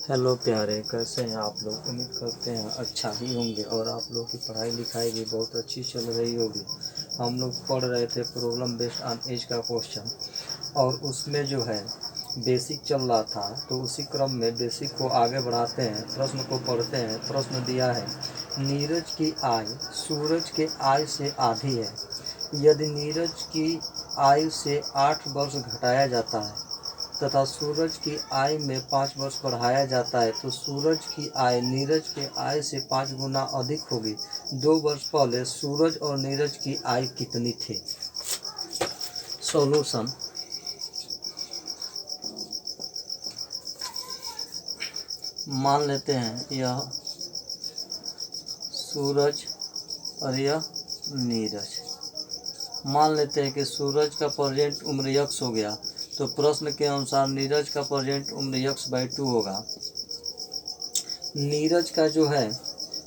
Hello प्यारे, कैसे हैं आप लोग। उम्मीद करते हैं अच्छा ही होंगे और आप लोगों की पढ़ाई लिखाई भी बहुत अच्छी चल रही होगी। हम लोग पढ़ रहे थे प्रॉब्लम बेस्ड ऑन एज का क्वेश्चन, और उसमें जो है बेसिक चल रहा था, तो उसी क्रम में बेसिक को आगे बढ़ाते हैं, प्रश्न को पढ़ते हैं। प्रश्न दिया है, नीरज की आयु सूरज के आयु से आधी है। यदि नीरज की आयु से 8 वर्ष घटाया जाता है तथा सूरज की आयु में 5 वर्ष बढ़ाया जाता है, तो सूरज की आयु नीरज के आयु से 5 गुना अधिक होगी। 2 वर्ष पहले सूरज और नीरज की आयु कितनी थी। सॉल्यूशन, मान लेते हैं यह सूरज और यह नीरज। मान लेते हैं कि सूरज का प्रेजेंट उम्र यक्स हो गया, तो प्रश्न के अनुसार नीरज का प्रेजेंट उम्र यक्स/2 होगा। नीरज का जो है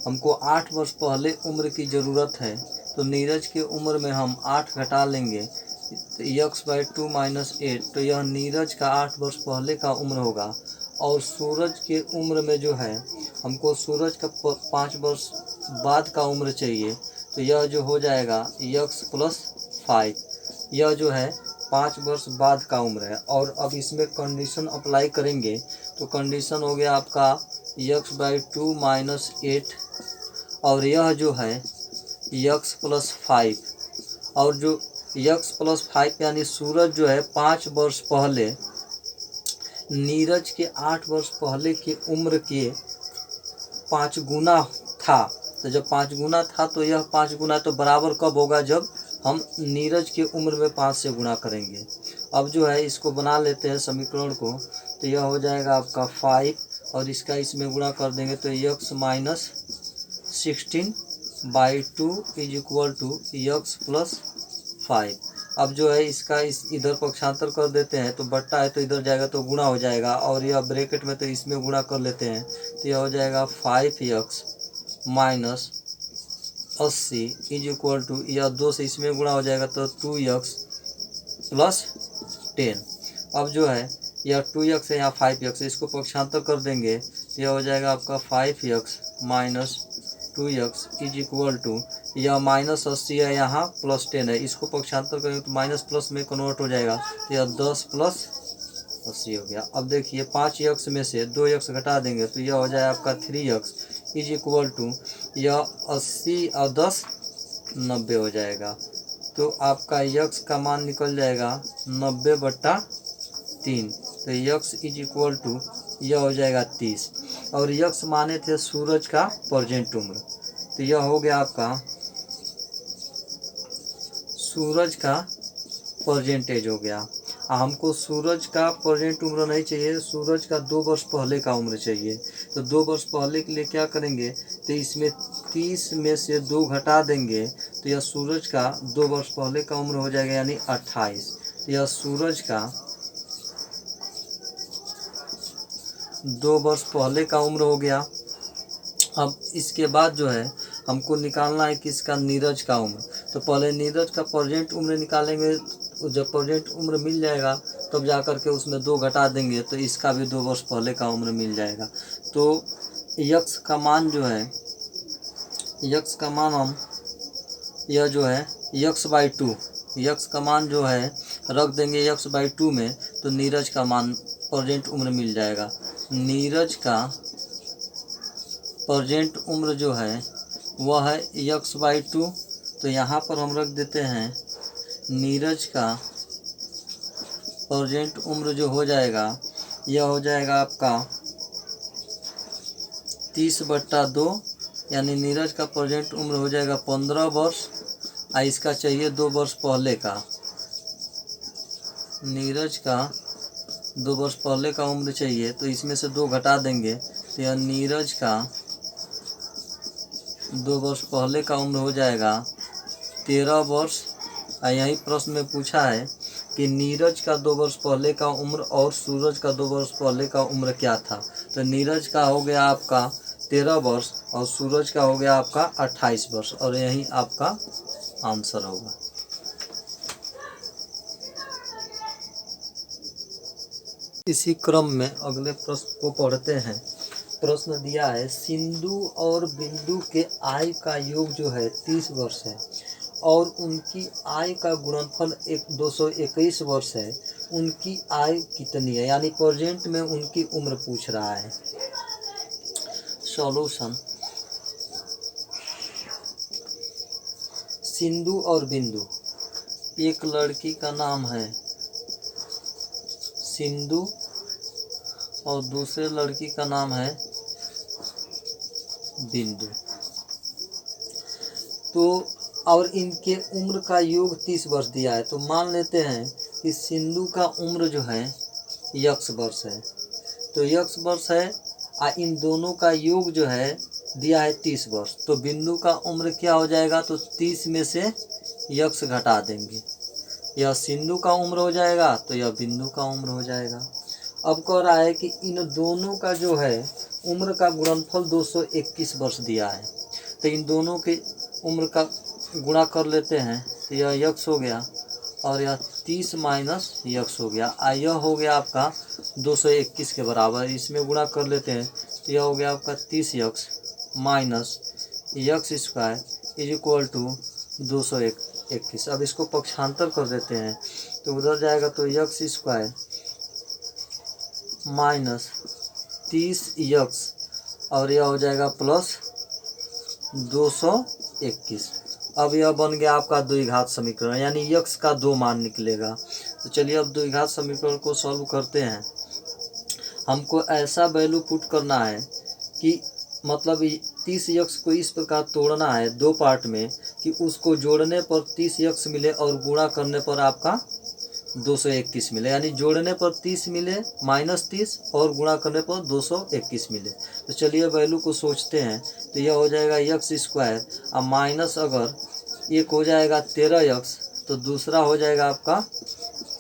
हमको 8 वर्ष पहले उम्र की ज़रूरत है, तो नीरज की उम्र में हम 8 घटा लेंगे, तो यक्स/2 - 8, तो यह नीरज का 8 वर्ष पहले का उम्र होगा। और सूरज के उम्र में जो है हमको सूरज का 5 वर्ष बाद का उम्र चाहिए, तो यह जो हो जाएगा यक्स+5। यह जो है 5 वर्ष बाद का उम्र है। और अब इसमें कंडीशन अप्लाई करेंगे, तो कंडीशन हो गया आपका यक्स/2 - 8, और यह जो है यक्स+5। और जो यक्स+5 यानी सूरज जो है 5 वर्ष पहले नीरज के 8 वर्ष पहले की उम्र के 5 गुना था। तो जब 5 गुना था, तो यह 5 गुना तो बराबर कब होगा, जब हम नीरज की उम्र में 5 से गुणा करेंगे। अब जो है इसको बना लेते हैं समीकरण को, तो यह हो जाएगा आपका 5, और इसका इसमें गुणा कर देंगे, तो x-16/2 = x+5। अब जो है इसका इधर पक्षांतर कर देते हैं, तो बट्टा है तो इधर जाएगा तो गुणा हो जाएगा, और यह ब्रैकेट में तो इसमें गुणा कर लेते हैं, तो यह हो जाएगा 5x - 80 = यह 2 से इसमें गुणा हो जाएगा, तो 2x+10। अब जो है यह 2x है, यहाँ 5x है, इसको पक्षांतर कर देंगे, तो यह हो जाएगा आपका 5x - 2x = यह -80 है, यहाँ +10 है, इसको पक्षांतर करेंगे तो माइनस प्लस में कन्वर्ट हो जाएगा, तो यह 10+80 हो गया। अब देखिए 5x में से 2x घटा देंगे, तो यह हो जाएगा आपका 3x = यह 80 और 10 90 हो जाएगा। तो आपका यक्स का मान निकल जाएगा 90/3, तो यक्स = यह हो जाएगा 30। और यक्स माने थे सूरज का प्रेजेंट उम्र, तो यह हो गया आपका सूरज का प्रेजेंट एज हो गया। हमको सूरज का प्रेजेंट उम्र नहीं चाहिए, सूरज का 2 वर्ष पहले का उम्र चाहिए। तो 2 वर्ष पहले के लिए क्या करेंगे, तो इसमें 30 में से 2 घटा देंगे, तो यह सूरज का 2 वर्ष पहले का उम्र हो जाएगा, यानी 28। तो यह सूरज का 2 वर्ष पहले का उम्र हो गया। अब इसके बाद जो है हमको निकालना है किसका, नीरज का उम्र। तो पहले नीरज का प्रेजेंट उम्र निकालेंगे, जब प्रेजेंट उम्र मिल जाएगा तब जा कर के उसमें 2 घटा देंगे, तो इसका भी 2 वर्ष पहले का उम्र मिल जाएगा। तो यक्स का मान जो है, यक्स का मान हम यह जो है यक्स/2, यक्स का मान जो है रख देंगे यक्स/2 में, तो नीरज का मान प्रेजेंट उम्र मिल जाएगा। नीरज का प्रेजेंट उम्र जो है वह है यक्स/2, तो यहाँ पर हम रख देते हैं नीरज का प्रेजेंट उम्र जो हो जाएगा, यह हो जाएगा आपका 30/2, यानी नीरज का प्रेजेंट उम्र हो जाएगा 15 वर्ष, और इसका चाहिए 2 वर्ष पहले का। नीरज का 2 वर्ष पहले का उम्र चाहिए, तो इसमें से 2 घटा देंगे, तो यह नीरज का 2 वर्ष पहले का उम्र हो जाएगा 13 वर्ष। यही प्रश्न में पूछा है कि नीरज का 2 वर्ष पहले का उम्र और सूरज का 2 वर्ष पहले का उम्र क्या था। तो नीरज का हो गया आपका 13 वर्ष और सूरज का हो गया आपका 28 वर्ष, और यही आपका आंसर होगा। इसी क्रम में अगले प्रश्न को पढ़ते हैं। प्रश्न दिया है, सिंधु और बिंदु के आयु का योग जो है 30 वर्ष है और उनकी आयु का गुणनफल 221 वर्ष है। उनकी आयु कितनी है, यानी प्रेजेंट में उनकी उम्र पूछ रहा है। सॉल्यूशन, सिंधु और बिंदु, एक लड़की का नाम है सिंधु और दूसरे लड़की का नाम है बिंदु। तो और इनके उम्र का योग 30 वर्ष दिया है। तो मान लेते हैं कि सिंधु का उम्र जो है x वर्ष है, तो x वर्ष है और इन दोनों का योग जो है दिया है 30 वर्ष। तो बिंदु का उम्र क्या हो जाएगा, तो 30 में से x घटा देंगे, यह सिंधु का उम्र हो जाएगा तो यह बिंदु का उम्र हो जाएगा। अब कह रहा है कि इन दोनों का जो है उम्र का गुणनफल 221 वर्ष दिया है। तो इन दोनों के उम्र का गुणा कर लेते हैं तो यह x हो गया और यह 30 माइनस x हो गया। यह हो गया आपका 221 के बराबर। इसमें गुणा कर लेते हैं तो यह हो गया आपका 30x minus x square is equal to 221। अब इसको पक्षांतर कर देते हैं तो उधर जाएगा तो x स्क्वायर माइनस 30x और यह हो जाएगा प्लस 221। अब यह बन गया आपका द्विघात समीकरण, यानी x का 2 मान निकलेगा। तो चलिए अब द्विघात समीकरण को सॉल्व करते हैं। हमको ऐसा वैल्यू पुट करना है कि मतलब 30x को इस प्रकार तोड़ना है दो पार्ट में कि उसको जोड़ने पर 30x मिले और गुणा करने पर आपका 221 मिले, यानी जोड़ने पर 30 मिले -30 और गुणा करने पर 221 मिले। तो चलिए वैल्यू को सोचते हैं। तो यह हो जाएगा x स्क्वायर और माइनस अगर एक हो जाएगा 13x तो दूसरा हो जाएगा आपका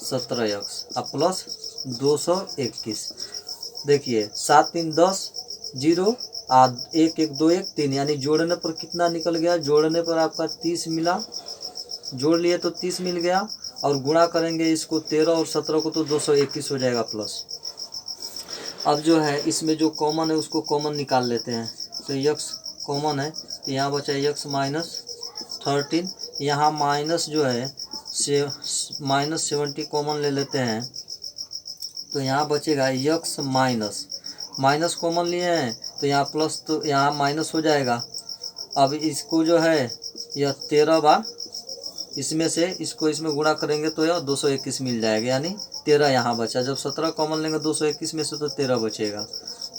17x और प्लस 221। देखिए 7 3 10 0 1 1 2 1 3, यानी जोड़ने पर कितना निकल गया, जोड़ने पर आपका 30 मिला, जोड़ लिए तो 30 मिल गया और गुणा करेंगे इसको 13 और 17 को तो 221 हो जाएगा प्लस। अब जो है इसमें जो कॉमन है उसको कॉमन निकाल लेते हैं। तो x कॉमन है तो यहाँ बचा x माइनस 13, यहाँ माइनस जो है माइनस 70 कॉमन ले लेते हैं तो यहाँ बचेगा x माइनस कॉमन लिए हैं तो यहाँ प्लस, तो यहाँ माइनस हो जाएगा। अब इसको जो है यह 13 बार इसमें से इसको इसमें गुणा करेंगे तो यह 221 मिल जाएगा, यानी 13 यहाँ बचा। जब 17 कॉमन लेंगे 221 में से तो 13 बचेगा,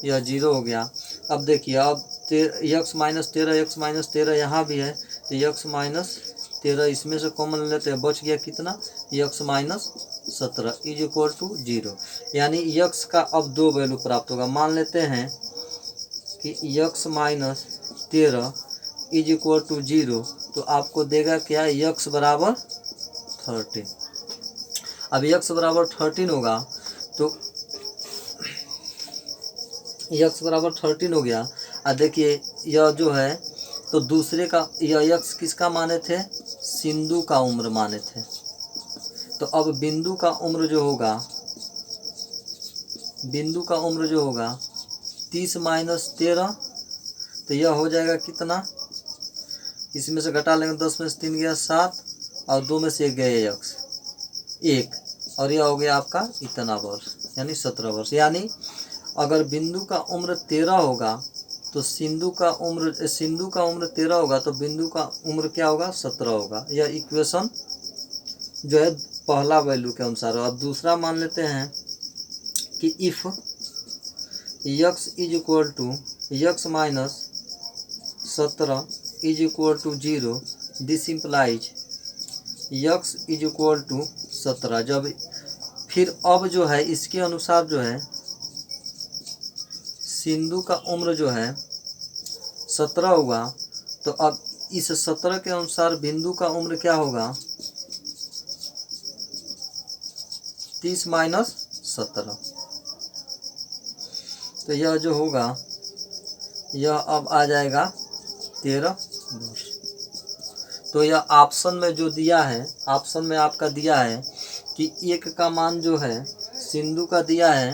यह 0 हो गया। अब देखिए अब x माइनस 13 यहाँ भी है तो x माइनस 13 इसमें से कॉमन लेते हैं, बच गया कितना, x minus 17 is equal to 0। यानी x का अब 2 वैल्यू प्राप्त होगा। मान लेते हैं कि x minus 13 is equal to 0, तो आपको देगा क्या, x बराबर 13। अब x बराबर 13 होगा तो x बराबर 13 हो गया। और देखिए यह जो है तो दूसरे का यह x किसका माने थे, सिंधु का उम्र माने थे। तो अब बिंदु का उम्र जो होगा, बिंदु का उम्र जो होगा 30 माइनस 13 तो यह हो जाएगा कितना, इसमें से घटा लेंगे 10 में से 3 गया 7 और 2 में से 1 गया x 1 और यह हो गया आपका इतना वर्ष, यानी 17 वर्ष। यानी अगर बिंदु का उम्र 13 होगा तो सिंधु का उम्र 13 होगा तो बिंदु का उम्र क्या होगा, 17 होगा। यह इक्वेशन जो है पहला वैल्यू के अनुसार। अब दूसरा मान लेते हैं कि if x is equal to x minus 17 is equal to 0, this implies x is equal to 17। जब फिर अब जो है इसके अनुसार जो है सिंधु का उम्र जो है 17 होगा तो अब इस 17 के अनुसार बिंदु का उम्र क्या होगा, 30 माइनस 17। तो यह जो होगा यह अब आ जाएगा 13 वर्ष। तो यह ऑप्शन में जो दिया है, ऑप्शन में आपका दिया है कि 1 का मान जो है सिंधु का दिया है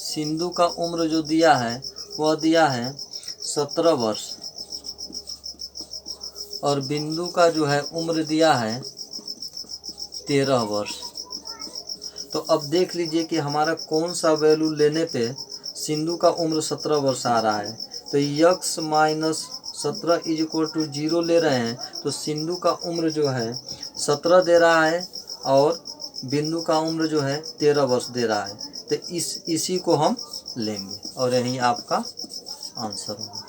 सिंधु का उम्र जो दिया है वह दिया है 17 वर्ष और बिंदु का जो है उम्र दिया है 13 वर्ष। तो अब देख लीजिए कि हमारा कौन सा वैल्यू लेने पे सिंधु का उम्र 17 वर्ष आ रहा है। तो x minus 17 is equal to 0 ले रहे हैं तो सिंधु का उम्र जो है 17 दे रहा है और बिंदु का उम्र जो है 13 वर्ष दे रहा है। तो इसी को हम लेंगे और यही आपका आंसर होगा।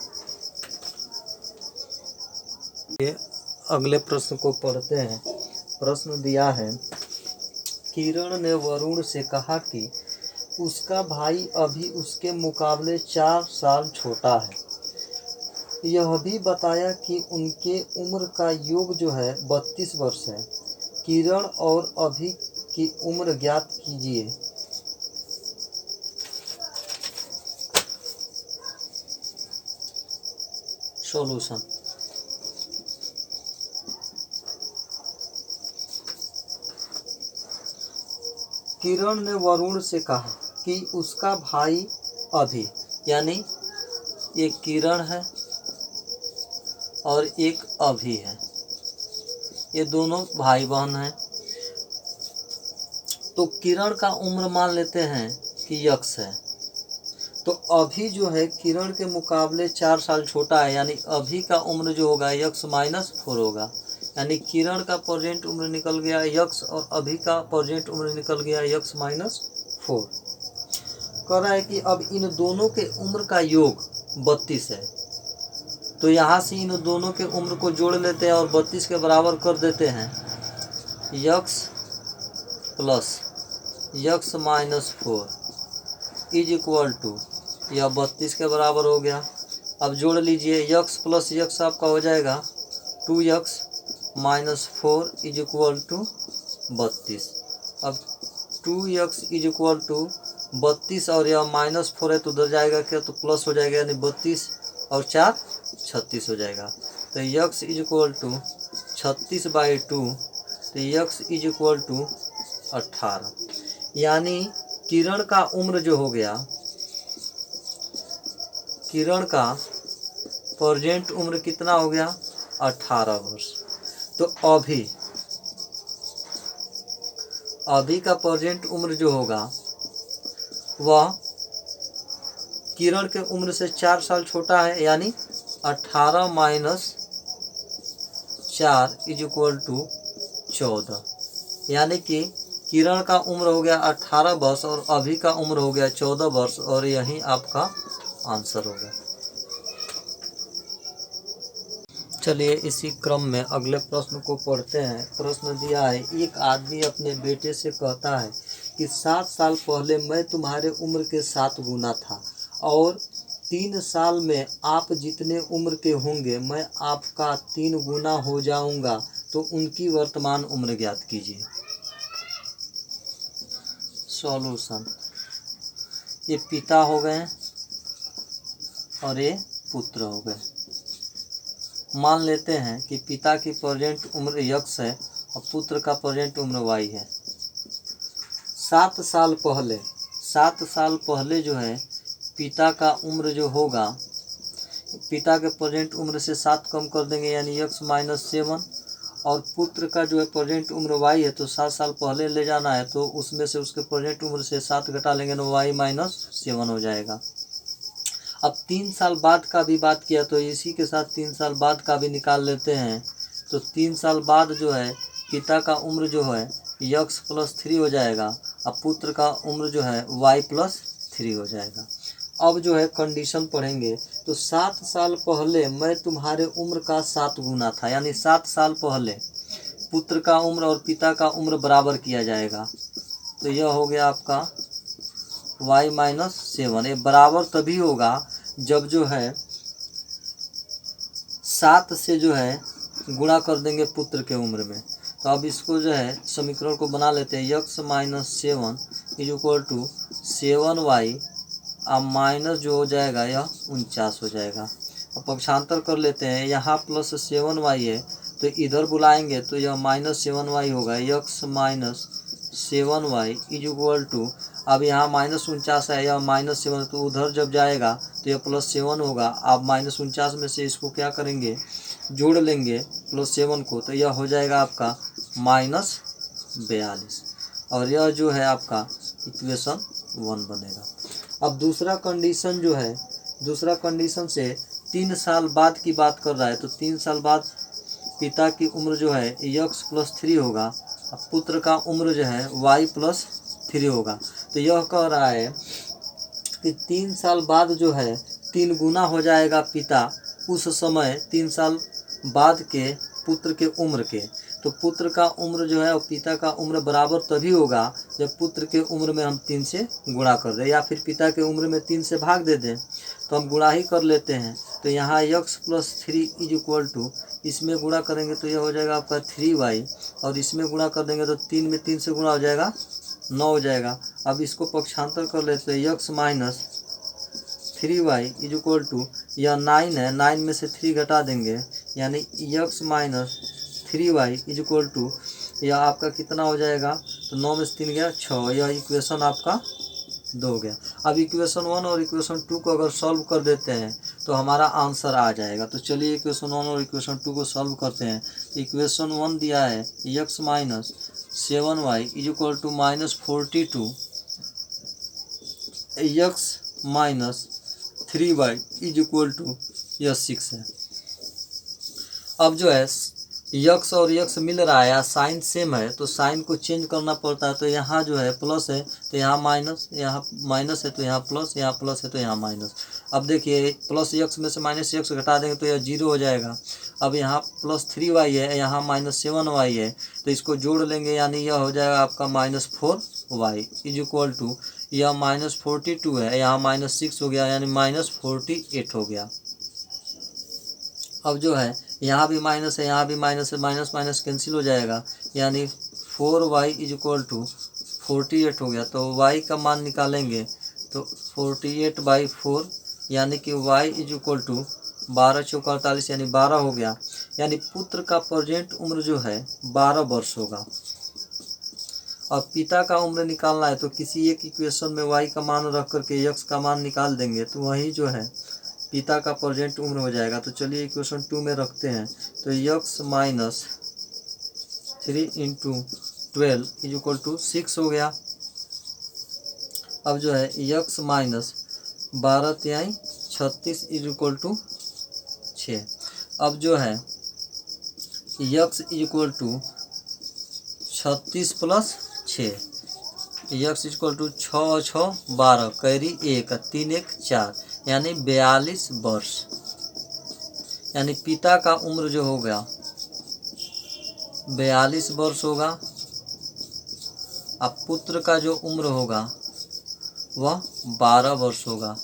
ये अगले प्रश्न को पढ़ते हैं। प्रश्न दिया है, किरण ने वरुण से कहा कि उसका भाई अभी उसके मुकाबले 4 साल छोटा है। यह भी बताया कि उनके उम्र का योग जो है 32 वर्ष है। किरण और अभी की उम्र ज्ञात कीजिए। सॉल्यूशन। किरण ने वरुण से कहा कि उसका भाई अभी, यानी एक किरण है और एक अभी है, ये दोनों भाई बहन हैं। तो किरण का उम्र मान लेते हैं कि यक्स है। तो अभी जो है किरण के मुकाबले 4 साल छोटा है, यानी अभी का उम्र जो होगा यक्स माइनस 4 होगा। यानी किरण का प्रेजेंट उम्र निकल गया यक्स और अभी का प्रेजेंट उम्र निकल गया यक्स माइनस 4। कह रहा है कि अब इन दोनों के उम्र का योग 32 है। तो यहाँ से इन दोनों के उम्र को जोड़ लेते हैं और 32 के बराबर कर देते हैं। X plus x minus 4 is equal to, यह 32 के बराबर हो गया। अब जोड़ लीजिए, यक्स प्लस यक्स आपका हो जाएगा 2x minus 4 is equal to 32। अब 2x इज इक्वल टू 32 और यह माइनस 4 है तो उधर जाएगा क्या, तो प्लस हो जाएगा, यानी 32 और 4 36 हो जाएगा। तो यक्स इज इक्वल टू 36/2, तो यक्स इज इक्वल टू 18। यानी किरण का उम्र जो हो गया, किरण का प्रेजेंट उम्र कितना हो गया 18 वर्ष। तो अभी का प्रेजेंट उम्र जो होगा वह किरण के उम्र से 4 साल छोटा है, यानी 18 माइनस 4 इज इक्वल टू 14। यानी कि किरण का उम्र हो गया 18 वर्ष और अभी का उम्र हो गया 14 वर्ष और यही आपका आंसर होगा। चलिए इसी क्रम में अगले प्रश्न को पढ़ते हैं। प्रश्न दिया है, एक आदमी अपने बेटे से कहता है कि 7 साल पहले मैं तुम्हारे उम्र के 7 गुना था और 3 साल में आप जितने उम्र के होंगे मैं आपका 3 गुना हो जाऊंगा, तो उनकी वर्तमान उम्र ज्ञात कीजिए। सॉल्यूशन। ये पिता हो गए और ये पुत्र हो गए। मान लेते हैं कि पिता की प्रेजेंट उम्र यक्स है और पुत्र का प्रेजेंट उम्र वाई है। 7 साल पहले जो है पिता का उम्र जो होगा, पिता के प्रेजेंट उम्र से 7 कम कर देंगे, यानी यक्स माइनस 7, और पुत्र का जो है प्रेजेंट उम्र वाई है तो 7 साल पहले ले जाना है, तो उसमें से उसके प्रेजेंट उम्र से 7 घटा लेंगे तो वाई माइनस 7 हो जाएगा। अब 3 साल बाद का भी बात किया तो इसी के साथ 3 साल बाद का भी निकाल लेते हैं। तो 3 साल बाद जो है पिता का उम्र जो है यक्स प्लस 3 हो जाएगा और पुत्र का उम्र जो है वाई प्लस 3 हो जाएगा। अब जो है कंडीशन पढ़ेंगे तो 7 साल पहले मैं तुम्हारे उम्र का 7 गुना था, यानी 7 साल पहले पुत्र का उम्र और पिता का उम्र बराबर किया जाएगा। तो यह हो गया आपका y माइनस 7। ये बराबर तभी होगा जब जो है 7 से जो है गुणा कर देंगे पुत्र के उम्र में। तो अब इसको जो है समीकरण को बना लेते हैं, x minus 7 is equal to 7y, अब माइनस जो हो जाएगा यह 49 हो जाएगा। अब पक्षांतर कर लेते हैं, यहाँ प्लस 7y है तो इधर बुलाएंगे तो यह माइनस 7y होगा। X minus 7y is equal to, अब यहाँ -49 है, यह -7, तो उधर जब जाएगा तो यह +7 होगा। आप -49 में से इसको क्या करेंगे, जोड़ लेंगे +7 को, तो यह हो जाएगा आपका -42, और यह जो है आपका इक्वेशन 1 बनेगा। अब दूसरा कंडीशन जो है, दूसरा कंडीशन से 3 साल बाद की बात कर रहा है, तो 3 साल बाद पिता की उम्र जो है x + 3 होगा, अब पुत्र का उम्र जो है y + 3 होगा। तो यह कह रहा है कि 3 साल बाद जो है 3 गुना हो जाएगा पिता उस समय 3 साल बाद के पुत्र के उम्र के। तो पुत्र का उम्र जो है और पिता का उम्र बराबर तभी होगा जब पुत्र के उम्र में हम 3 से गुणा कर दें, या फिर पिता के उम्र में 3 से भाग दे दें। तो हम गुणा ही कर लेते हैं। तो यहाँ x + 3 = इसमें गुणा करेंगे तो यह हो जाएगा आपका 3y, और इसमें गुणा कर देंगे तो 3 में 3 से गुणा हो जाएगा 9 हो जाएगा। अब इसको पक्षांतर कर लेते हैं, x - 3y = यह 9 है, 9 में से 3 घटा देंगे, यानी x - 3y = यह आपका कितना हो जाएगा, तो 9 में से 3 गया 6, यह इक्वेशन आपका 2 हो गया। अब इक्वेशन 1 और इक्वेशन 2 को अगर सॉल्व कर देते हैं तो हमारा आंसर आ जाएगा। तो चलिए इक्वेशन 1 और इक्वेशन 2 को सॉल्व करते हैं। इक्वेशन 1 दिया है x - 7y = -42, x - 3y = यह 6 है। अब जो है यक्स और यक्स मिल रहा है, साइन सेम है, तो साइन को चेंज करना पड़ता है। तो यहाँ जो है प्लस है तो यहाँ माइनस, यहाँ माइनस है तो यहाँ प्लस, यहाँ प्लस है तो यहाँ माइनस। अब देखिए प्लस यक्स में से माइनस यक्स घटा देंगे तो यह 0 हो जाएगा। अब यहाँ +3y है, यहाँ -7y है, तो इसको जोड़ लेंगे, यानी यह हो जाएगा आपका -4y = यह -42 है, यहाँ -6 हो गया, यानी -48 हो गया। अब जो है यहाँ भी माइनस है, यहाँ भी माइनस है, माइनस माइनस कैंसिल हो जाएगा, यानी 4y = 48 हो गया। तो y का मान निकालेंगे तो 48/4, यानी कि y = 12 × 4 = 48, यानी 12 हो गया। यानी पुत्र का प्रेजेंट उम्र जो है 12 वर्ष होगा। अब पिता का उम्र निकालना है तो किसी एक इक्वेशन में y का मान रख करके x का मान निकाल देंगे, तो वही जो है पिता का प्रेजेंट उम्र हो जाएगा। तो चलिए इक्वेशन 2 में रखते हैं, तो x - 3 × 12 = 6 हो गया। अब जो है x - 12 × 36 = 6। अब जो है x = 36 + 6, x = 6 6 12, कैरी 1 3 1 4, यानी 42 वर्ष। यानी पिता का उम्र जो होगा 42 वर्ष होगा। अब पुत्र का जो उम्र होगा वह 12 वर्ष होगा।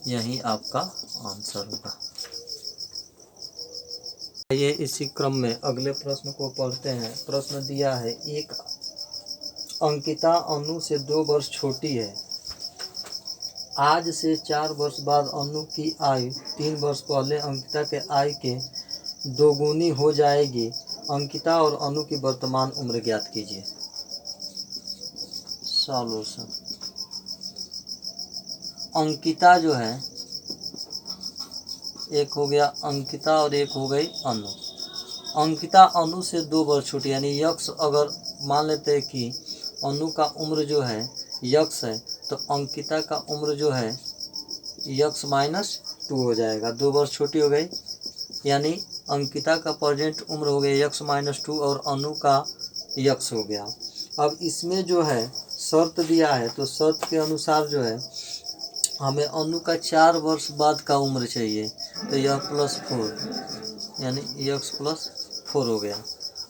यही आपका आंसर होगा। ये इसी क्रम में अगले प्रश्न को पढ़ते हैं। प्रश्न दिया है, एक अंकिता अनु से 2 वर्ष छोटी है। आज से 4 वर्ष बाद अनु की आयु 3 वर्ष पहले अंकिता के आयु के दोगुनी हो जाएगी। अंकिता और अनु की वर्तमान उम्र ज्ञात कीजिए। सॉल्यूशन। अंकिता जो है, एक हो गया अंकिता और एक हो गई अनु। अंकिता अनु से 2 वर्ष छोटी, यानी यक्स अगर मान लेते हैं कि अनु का उम्र जो है यक्स है, तो अंकिता का उम्र जो है यक्स - 2 हो जाएगा। 2 वर्ष छोटी हो गई, यानी अंकिता का प्रेजेंट उम्र हो गया यक्स - 2 और अनु का यक्स हो गया। अब इसमें जो है शर्त दिया है, तो शर्त के अनुसार जो है हमें अनु का 4 वर्ष बाद का उम्र चाहिए, तो यह +4, यानी यक्स +4 हो गया।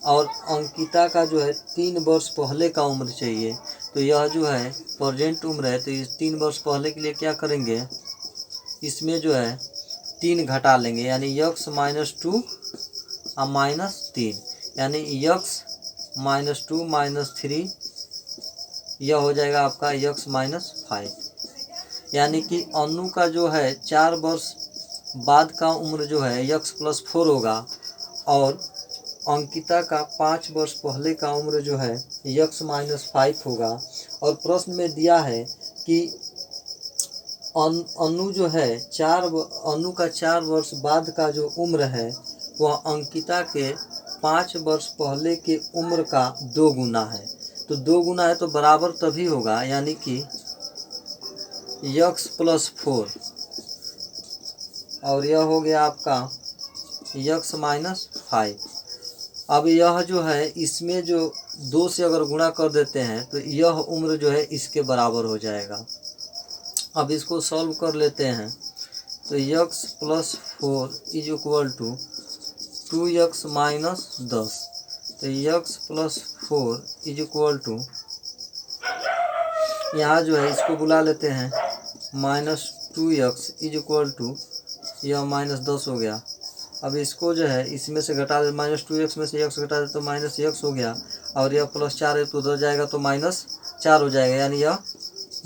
और अंकिता का जो है 3 वर्ष पहले का उम्र चाहिए, तो यह जो है प्रेजेंट उम्र है, तो इस 3 वर्ष पहले के लिए क्या करेंगे, इसमें जो है 3 घटा लेंगे, यानी यक्स - 2 और -3, यानी यक्स - 2 - 3, यह हो जाएगा आपका यक्स - 5। यानी कि अनु का जो है 4 वर्ष बाद का उम्र जो है यक्स +4 होगा, और अंकिता का 5 वर्ष पहले का उम्र जो है यक्स - 5 होगा, और प्रश्न में दिया है कि अनु जो है अनु का 4 वर्ष बाद का जो उम्र है वह अंकिता के 5 वर्ष पहले के उम्र का 2 गुना है। तो 2 गुना है तो बराबर तभी होगा, यानी कि x + 4 और यह हो गया आपका x - 5। अब यह जो है इसमें जो 2 से अगर गुणा कर देते हैं तो यह उम्र जो है इसके बराबर हो जाएगा। अब इसको सॉल्व कर लेते हैं तो x + 4 = 2x - 10। तो x + 4 = यहाँ जो है इसको बुला लेते हैं -2x = यह -10 हो गया। अब इसको जो है इसमें से घटा दे, -2x में से x घटा दे तो -x हो गया और यह +4 है तो उधर जाएगा तो -4 हो जाएगा, यानी यह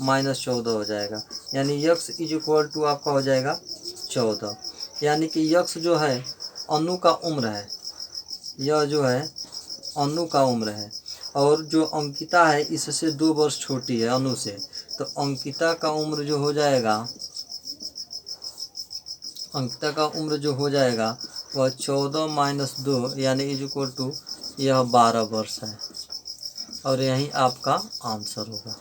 -14 हो जाएगा। यानी x = आपका हो जाएगा 14। यानी कि x जो है अनु का उम्र है, यह जो है अनु का उम्र है और जो अंकिता है इससे 2 वर्ष छोटी है अनु से। तो अंकिता का उम्र जो हो जाएगा वह 14 - 2 यानी = यह 12 वर्ष है और यही आपका आंसर होगा।